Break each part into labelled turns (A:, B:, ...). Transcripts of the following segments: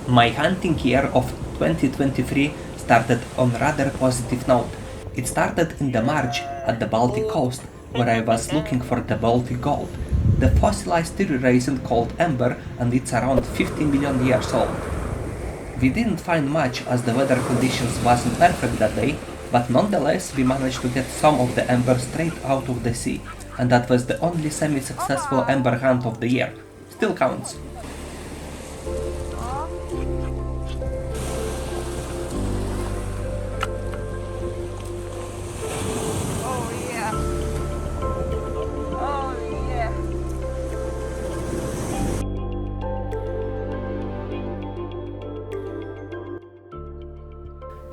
A: My hunting year of 2023 started on a rather positive note. It started in the March at the Baltic coast, where I was looking for the Baltic gold, the fossilized resin called amber, and it's around 50 million years old. We didn't find much as the weather conditions wasn't perfect that day, but nonetheless we managed to get some of the amber straight out of the sea, and that was the only semi-successful amber hunt of the year. Still counts.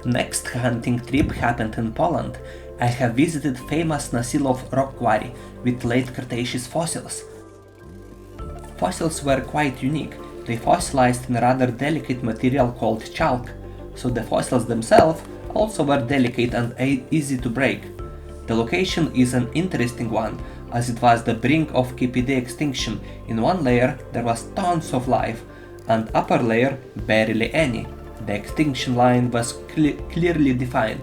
A: Next hunting trip happened in Poland. I have visited famous Nasilov rock quarry with late Cretaceous fossils. Fossils were quite unique. They fossilized in a rather delicate material called chalk, so the fossils themselves also were delicate and easy to break. The location is an interesting one, as it was the brink of KPD extinction. In one layer there was tons of life, and upper layer barely any. The extinction line was clearly defined.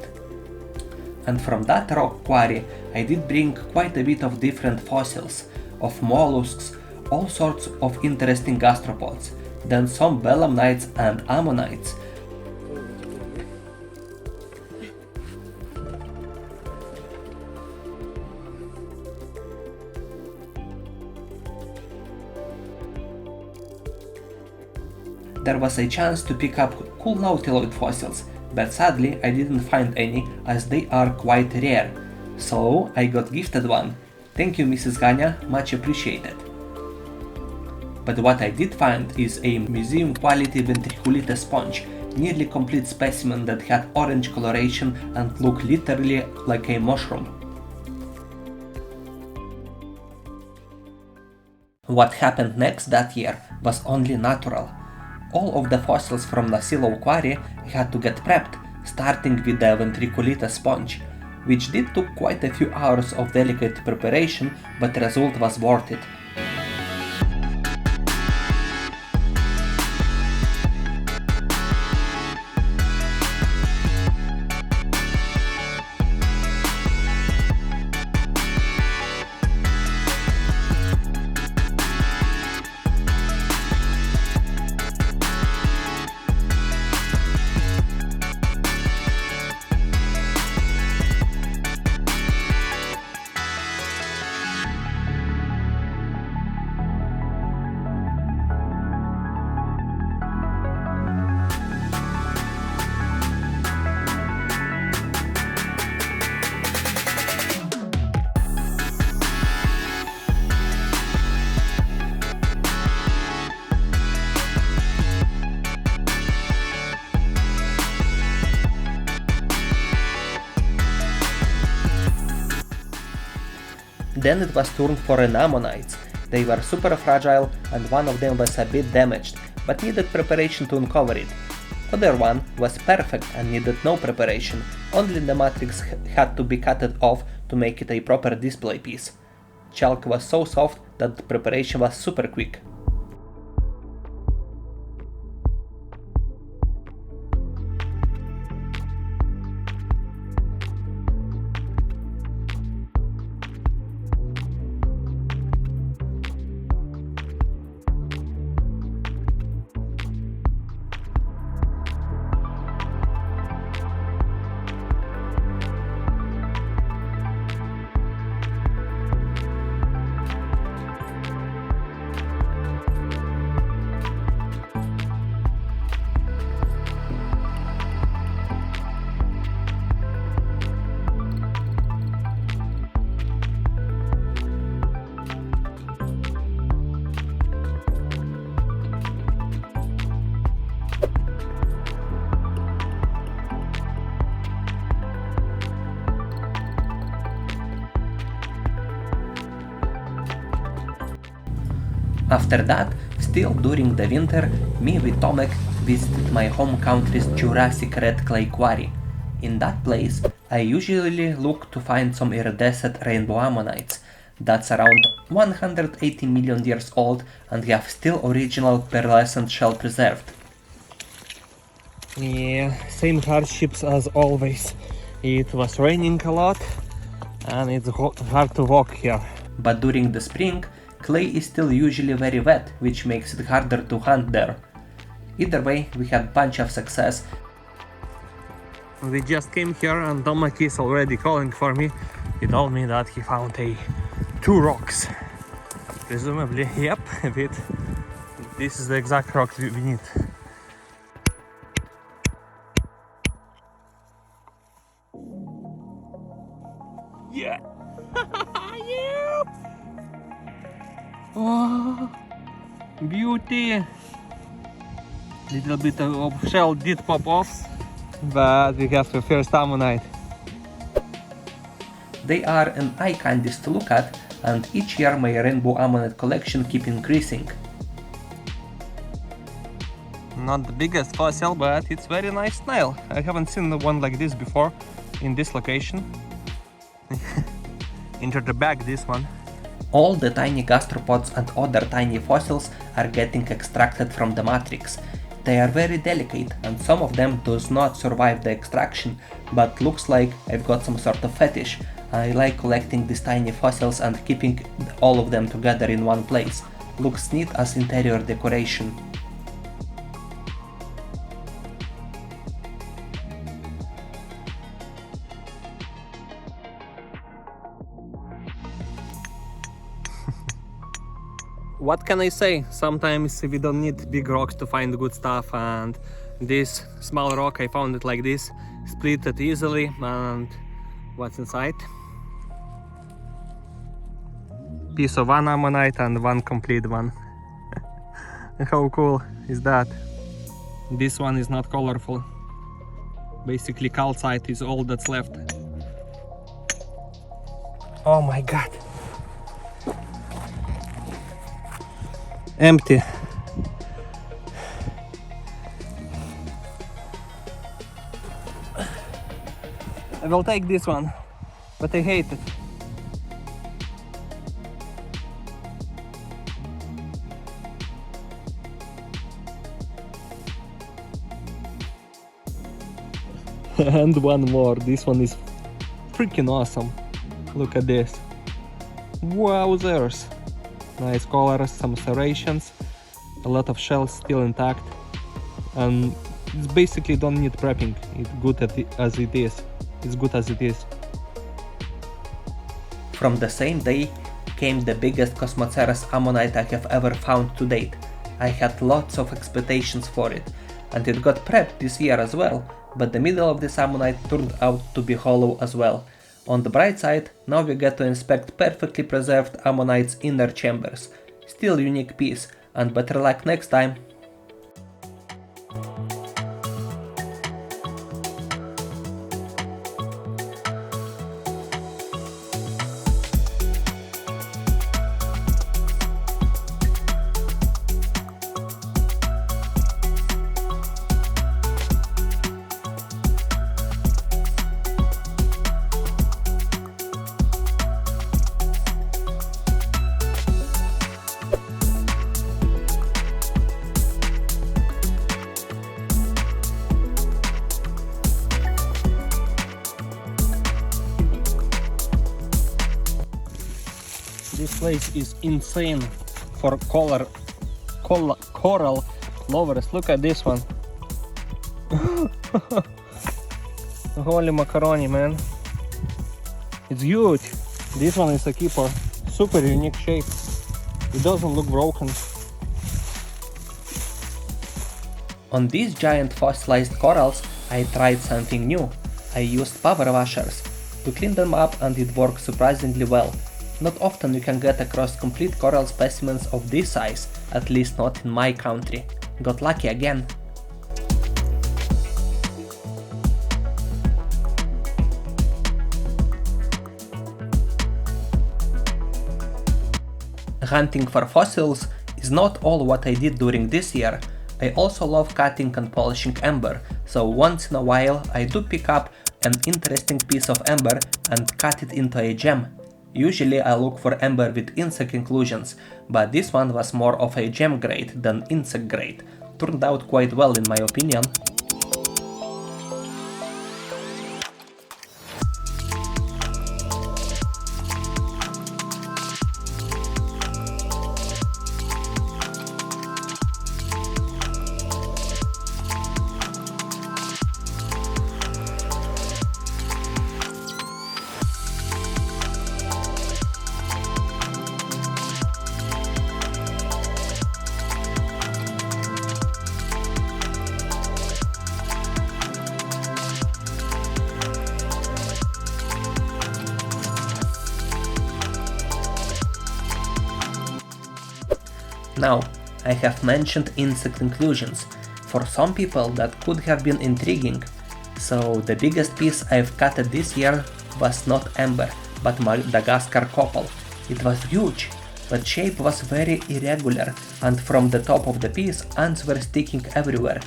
A: And from that rock quarry I did bring quite a bit of different fossils, of mollusks, all sorts of interesting gastropods, then some belemnites and ammonites. There was a chance to pick up cool nautiloid fossils, but sadly I didn't find any as they are quite rare. So I got gifted one. Thank you, Mrs. Gania, much appreciated. But what I did find is a museum quality ventriculita sponge, nearly complete specimen that had orange coloration and looked literally like a mushroom. What happened next that year was only natural. All of the fossils from Nasilov quarry had to get prepped, starting with the ventriculita sponge, which did took quite a few hours of delicate preparation, but the result was worth it. Then it was turn for an ammonites. They were super fragile and one of them was a bit damaged, but needed preparation to uncover it. Other one was perfect and needed no preparation, only the matrix had to be cut off to make it a proper display piece. Chalk was so soft that the preparation was super quick. After that, still during the winter, me with Tomek visited my home country's Jurrasic red clay quarry. In that place, I usually look to find some iridescent rainbow ammonites that's around 180 million years old and have still original pearlescent shell preserved.
B: Yeah, same hardships as always. It was raining a lot and it's hard to walk here.
A: But during the spring, clay is still usually very wet, which makes it harder to hunt there. Either way, we had bunch of success.
B: We just came here and Tomek is already calling for me. He told me that he found two rocks. Presumably, yep, this is the exact rock we need. Yeah! Yep! Oh, beauty! Little bit of shell did pop off, but we have the first ammonite.
A: They are an eye candies to look at, and each year my rainbow ammonite collection keeps increasing.
B: Not the biggest fossil, but it's very nice snail. I haven't seen one like this before in this location. Into the bag, this one.
A: All the tiny gastropods and other tiny fossils are getting extracted from the matrix. They are very delicate and some of them does not survive the extraction, but looks like I've got some sort of fetish. I like collecting these tiny fossils and keeping all of them together in one place. Looks neat as interior decoration.
B: What can I say? Sometimes we don't need big rocks to find good stuff, and this small rock, I found it like this, split it easily, and what's inside? Piece of one ammonite and one complete one. How cool is that? This one is not colorful. Basically calcite is all that's left. Oh my god! Empty. I will take this one, but I hate it. And one more. This one is freaking awesome. Look at this. Wowzers. Nice colors, some serrations, a lot of shells still intact, and it's basically don't need prepping. It's good as it is. It's good as it is.
A: From the same day came the biggest Cosmoceras ammonite I have ever found to date. I had lots of expectations for it, and it got prepped this year as well, but the middle of this ammonite turned out to be hollow as well. On the bright side, now we get to inspect perfectly preserved ammonite's inner chambers. Still unique piece, and better luck next time.
B: This place is insane for coral lovers. Look at this one. Holy macaroni, man. It's huge. This one is a keeper. Super unique shape. It doesn't look broken.
A: On these giant fossilized corals, I tried something new. I used power washers to clean them up, and it worked surprisingly well. Not often you can get across complete coral specimens of this size, at least not in my country. Got lucky again. Hunting for fossils is not all what I did during this year. I also love cutting and polishing amber, so once in a while I do pick up an interesting piece of amber and cut it into a gem. Usually I look for amber with insect inclusions, but this one was more of a gem grade than insect grade. Turned out quite well in my opinion. Now, I have mentioned insect inclusions. For some people that could have been intriguing. So the biggest piece I've cut this year was not amber, but Madagascar copal. It was huge, but shape was very irregular, and from the top of the piece ants were sticking everywhere.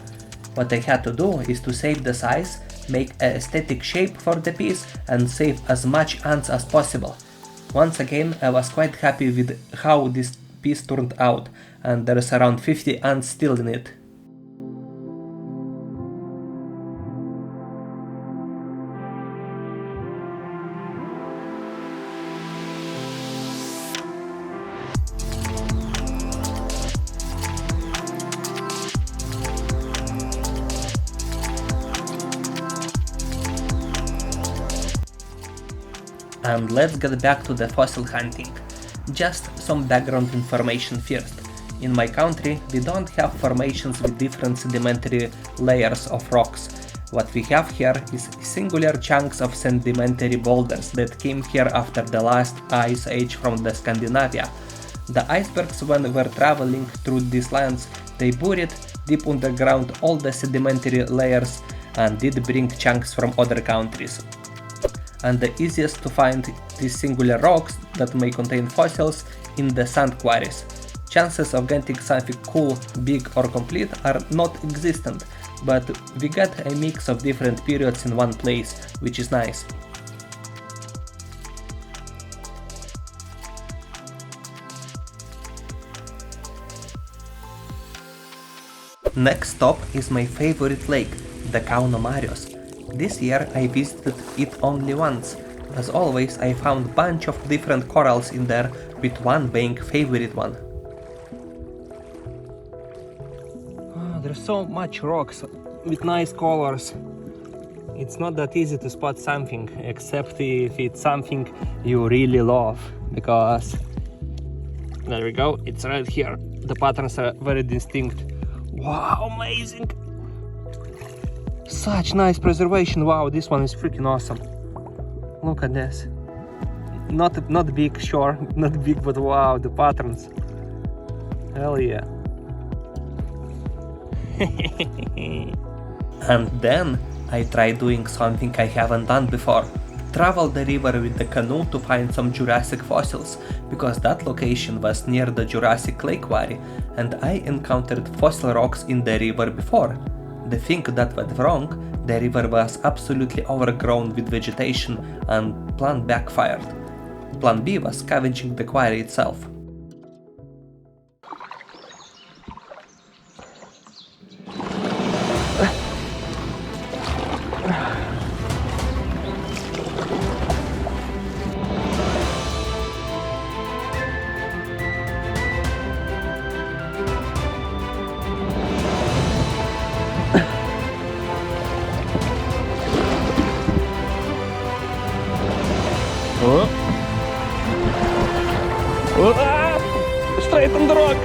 A: What I had to do is to save the size, make an aesthetic shape for the piece and save as much ants as possible. Once again, I was quite happy with how this piece turned out, and there's around 50 ants still in it. And let's get back to the fossil hunting. Just some background information first. In my country, we don't have formations with different sedimentary layers of rocks. What we have here is singular chunks of sedimentary boulders that came here after the last ice age from the Scandinavia. The icebergs, when they were traveling through these lands, they buried deep underground all the sedimentary layers and did bring chunks from other countries. And the easiest to find these singular rocks that may contain fossils in the sand quarries. Chances of getting something cool, big or complete are not existent, but we get a mix of different periods in one place, which is nice. Next stop is my favorite lake, the Kauno Marios. This year I visited it only once. As always, I found bunch of different corals in there, with one being favorite one.
B: Oh, there's so much rocks with nice colors. It's not that easy to spot something, except if it's something you really love, because there we go, it's right here. The patterns are very distinct. Wow, amazing! Such nice preservation. Wow, this one is freaking awesome. Look at this. Not big, sure, not big, but wow, the patterns. Hell yeah.
A: And then I tried doing something I haven't done before. Travel the river with the canoe to find some Jurassic fossils, because that location was near the Jurassic Lake Quarry, and I encountered fossil rocks in the river before. The thing that went wrong, the river was absolutely overgrown with vegetation and plan backfired. Plan B was scavenging the quarry itself.
B: Straight on the rock!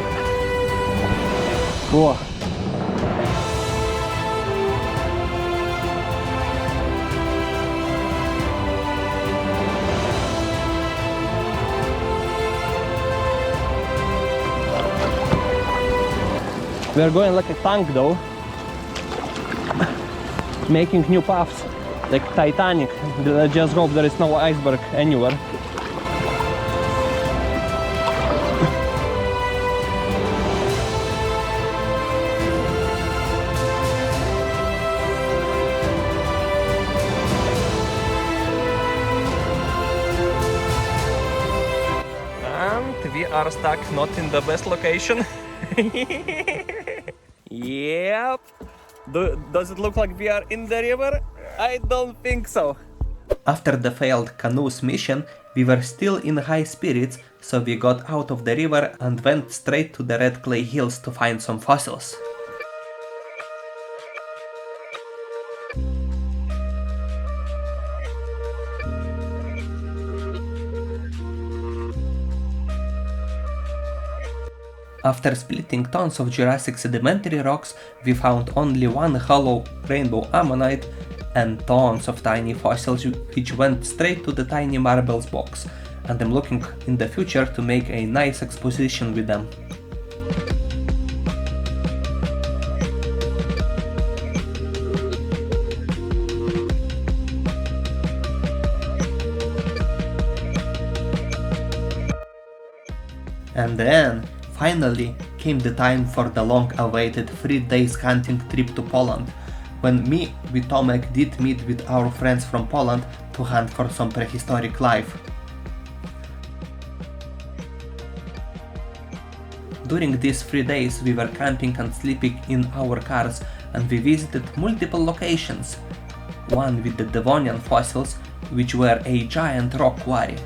B: Whoa. We are going like a tank though, making new paths, like Titanic. Let's just hope there is no iceberg anywhere. And we are stuck not in the best location. Yep. Does it look like we are in the river? I don't think so.
A: After the failed canoes mission, we were still in high spirits, so we got out of the river and went straight to the red clay hills to find some fossils. After splitting tons of Jurassic sedimentary rocks, we found only one hollow rainbow ammonite and tons of tiny fossils which went straight to the tiny marbles box, and I'm looking in the future to make a nice exposition with them. And then, finally, came the time for the long-awaited 3 days hunting trip to Poland, when me with Tomek did meet with our friends from Poland to hunt for some prehistoric life. During these 3 days we were camping and sleeping in our cars, and we visited multiple locations. One with the Devonian fossils, which were a giant rock quarry.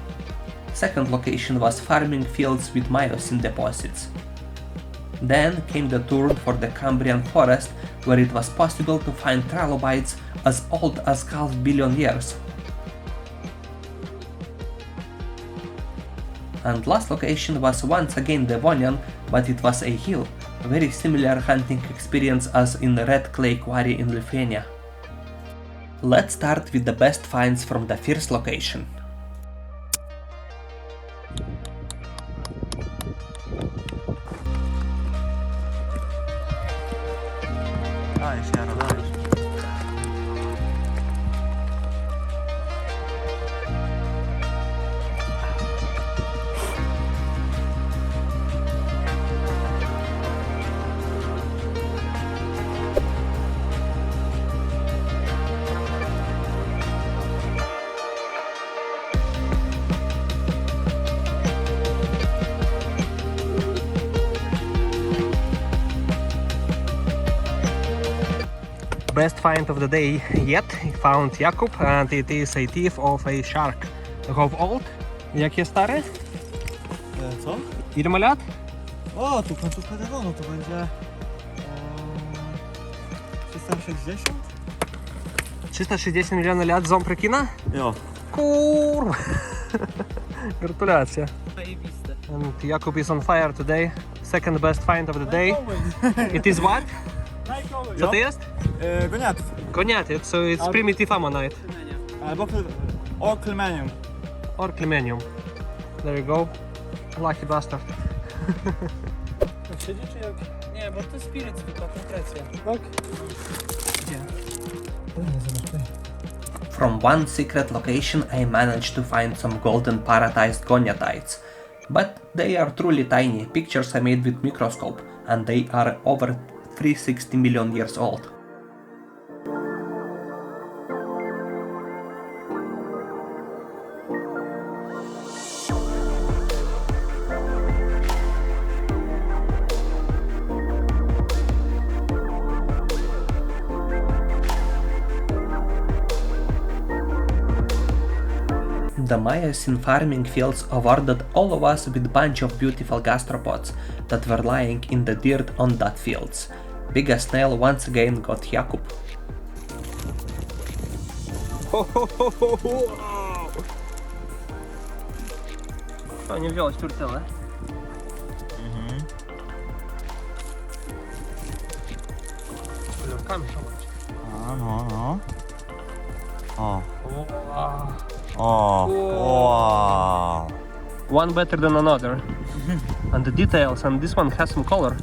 A: Second location was farming fields with miocene deposits. Then came the tour for the Cambrian forest, where it was possible to find trilobites as old as half billion years. And last location was once again Devonian, but it was a hill, very similar hunting experience as in the red clay quarry in Lithuania. Let's start with the best finds from the first location.
B: Best find of the day yet. I found Jakub, and it is a teeth of a shark. How old? Jakie stare?
C: Co?
B: Ile ma lat?
C: O, tu końcówka dewonu, to będzie 360?
B: 360 milionów lat ząb rekina?
C: Jo.
B: Kurwa! Gratulacje. And Jakub is on fire today. Second best find of the day. It is what? Co to jest?
C: Goniatów.
B: Goniaty, so it's primitive ammonite.
C: Albo Orklmenium.
B: Or Clemenium. There you go. Lucky bastard.
D: Siedzi czy jak? Nie, bo to jest spirit zwykła, konkrecja.
B: Tak?
A: From one secret location I managed to find some golden paradise goniatites, but they are truly tiny. Pictures I made with microscope, and they are over 360 million years old. The miocene farming fields awarded all of us with bunch of beautiful gastropods that were lying in the dirt on that fields. Biggest snail once again got Jakub.
B: Fajnie wziąłeś turtelę.
C: No. O.
B: Wow.
C: Wow.
B: One better than another. And the details, and this one has some color.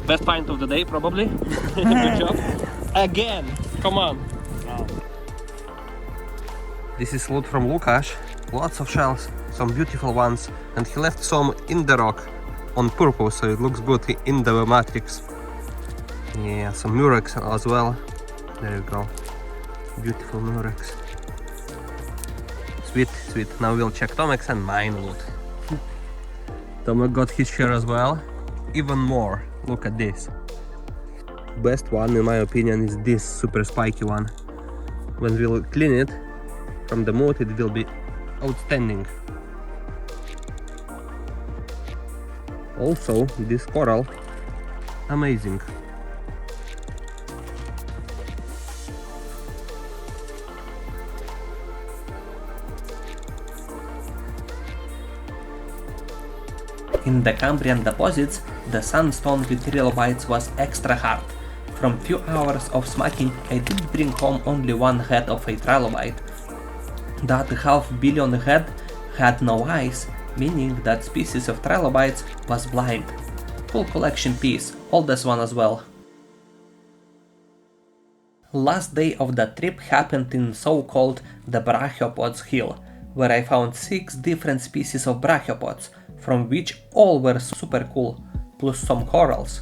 B: Best find of the day, probably. Good job. Again, come on.
C: Wow.
B: This is loot from Lukasz. Lots of shells, some beautiful ones, and he left some in the rock on purpose, so it looks good in the matrix. Yeah, some murex as well. There you go. Beautiful murex. Sweet, sweet. Now we'll check Tomek's and mine loot. Tomek got his share as well. Even more. Look at this. Best one, in my opinion, is this super spiky one. When we'll clean it from the mud, it will be outstanding. Also, this coral, amazing.
A: In the Cambrian deposits, the sandstone with trilobites was extra hard. From few hours of smacking, I did bring home only one head of a trilobite. That half billion head had no eyes, meaning that species of trilobites was blind. Cool collection piece, oldest one as well. Last day of the trip happened in so-called the Brachiopods Hill. where I found 6 different species of brachiopods, from which all were super cool, plus some corals.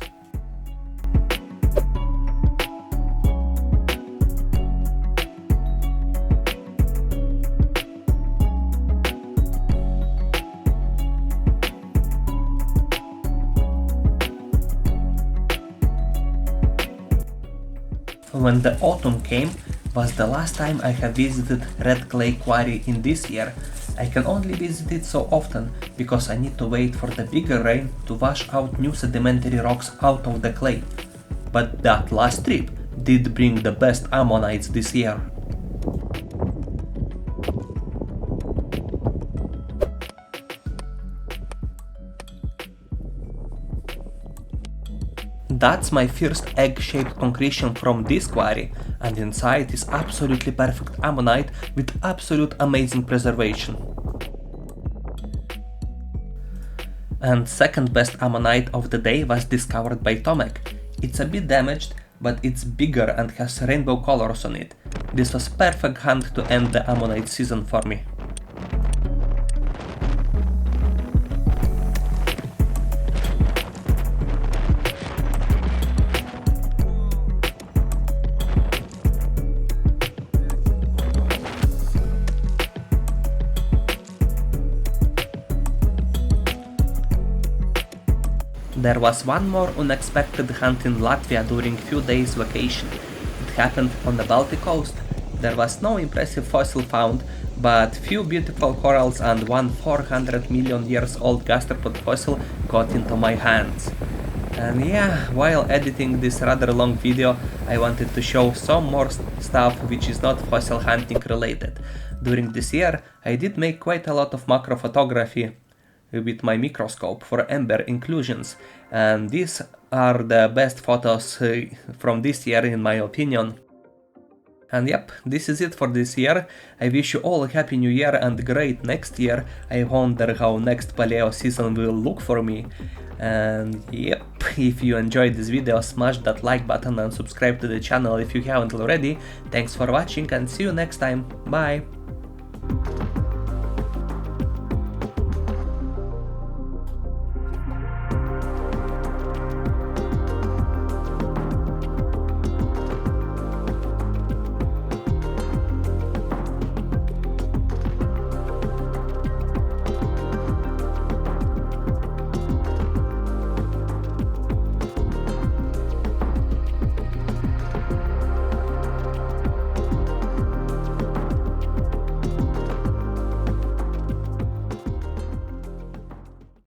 A: When the autumn came, was the last time I have visited Red Clay Quarry in this year. I can only visit it so often, because I need to wait for the bigger rain to wash out new sedimentary rocks out of the clay. But that last trip did bring the best ammonites this year. That's my first egg-shaped concretion from this quarry, and inside is absolutely perfect ammonite with absolute amazing preservation. And second best ammonite of the day was discovered by Tomek. It's a bit damaged, but it's bigger and has rainbow colors on it. This was perfect hunt to end the ammonite season for me. There was one more unexpected hunt in Latvia during few days vacation. It happened on the Baltic coast. There was no impressive fossil found, but few beautiful corals and one 400 million years old gastropod fossil got into my hands. And yeah, while editing this rather long video, I wanted to show some more stuff which is not fossil hunting related. During this year, I did make quite a lot of macro photography with my microscope for amber inclusions, and these are the best photos from this year in my opinion. And yep, this is it for this year. I wish you all a happy new year and great next year. I wonder how next paleo season will look for me. And yep, if you enjoyed this video, smash that like button and subscribe to the channel if you haven't already. Thanks for watching and see you next time. Bye!